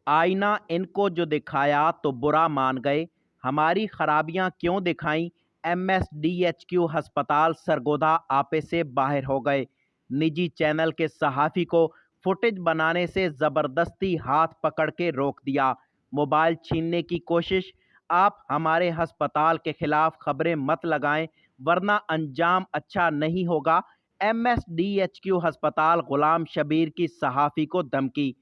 आईना इनको जो दिखाया तो बुरा मान गए, हमारी खराबियां क्यों दिखाईं। MSDHQ अस्पताल सरगोधा आपे से बाहर हो गए। निजी चैनल के सहाफ़ी को फुटेज बनाने से ज़बरदस्ती हाथ पकड़ के रोक दिया। मोबाइल छीनने की कोशिश। आप हमारे अस्पताल के खिलाफ खबरें मत लगाएं वरना अंजाम अच्छा नहीं होगा। MSDHQ अस्पताल गुलाम शबीर की सहाफ़ी को धमकी।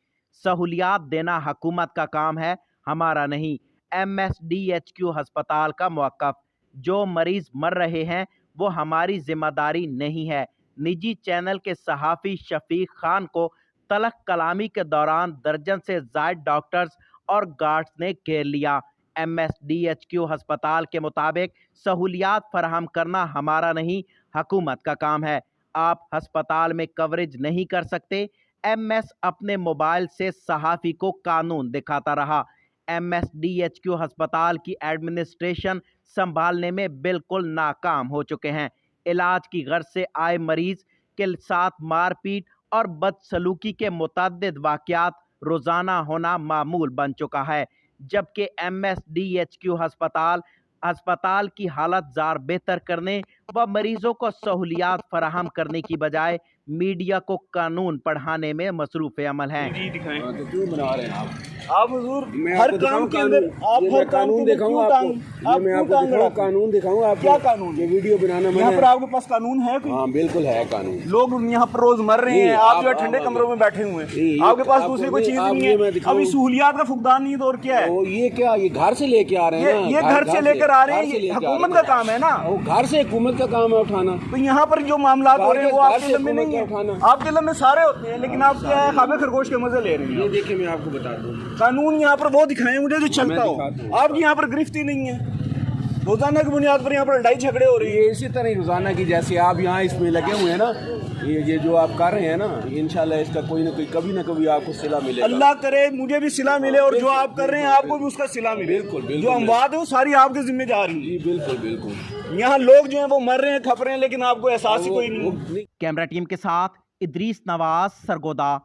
सहूलियात देना हुकूमत का काम है, हमारा नहीं। MSDHQ अस्पताल का मौक़िफ़। जो मरीज मर रहे हैं वो हमारी जिम्मेदारी नहीं है। निजी चैनल के सहाफ़ी शफीक खान को तलख कलामी के दौरान दर्जन से ज़ायद डॉक्टर्स और गार्ड्स ने घेर लिया। MSDHQ अस्पताल के मुताबिक सहूलियात फराहम करना हमारा नहीं, हुकूमत का काम है। आप अस्पताल में कवरेज नहीं कर सकते। MS अपने मोबाइल से सहाफ़ी को कानून दिखाता रहा। MSDHQ अस्पताल की एडमिनिस्ट्रेशन संभालने में बिल्कुल नाकाम हो चुके हैं। इलाज की गर्ज से आए मरीज के साथ मारपीट और बदसलूकी के मुतअद्दिद वाक़यात रोज़ाना होना मामूल बन चुका है, जबकि MSDHQ अस्पताल की हालत ज़ार बेहतर करने व मरीजों को सहूलियात फराहम करने की बजाय मीडिया को कानून पढ़ाने में मसरूफ़ अमल हैं। तो क्यों बना रहे हैं आप हुजूर हर काम के अंदर आप हर कानून दिखाऊं आपको, मैं आपको दिखाऊं कानून दिखाऊं आपको। क्या कानून? ये वीडियो बनाना यहाँ पर आपके पास कानून है कोई? हाँ बिल्कुल है कानून। लोग यहाँ पर रोज मर रहे हैं, आप जो है ठंडे कमरों में बैठे हुए हैं, आपके पास दूसरी कोई चीज नहीं है। अभी सहूलियात का फुकदान नहीं है तो और क्या है? ये क्या, ये घर से लेके आ रहे हैं, ये घर से लेकर आ रहे हैं, हुकूमत का काम है ना। घर से हुकूमत का काम है उठाना। तो यहाँ पर जो मामला हो रहे हैं वो आपके दिल में नहीं है, आपके दिल में सारे होते हैं, लेकिन आप क्या है खाबे खरगोश के मजे ले रहे हैं। ये देखिए मैं आपको बता दूं, कानून यहाँ पर वो दिखाएं मुझे जो चलता हो। आपकी यहाँ पर गिरफ्ती नहीं है, रोजाना की बुनियाद पर यहाँ पर लड़ाई झगड़े हो रही है। ये इसी तरह रोजाना की जैसे आप यहाँ इसमें लगे हुए हैं ना, ये जो आप कर रहे हैं ना, इंशाल्लाह इसका कोई ना कोई कभी ना कभी आपको सिला मिलेगा। अल्लाह करे मुझे भी सिला मिले और जो आप कर रहे हैं आपको भी उसका सिला मिले। बिल्कुल जो अमवात है वो सारी आपके जिम्मेदारी है। बिल्कुल बिल्कुल। यहाँ लोग जो है वो मर रहे हैं, खप रहे हैं, लेकिन आपको एहसास ही कोई नहीं। कैमरा टीम के साथ इदरीस नवाज, सरगोधा।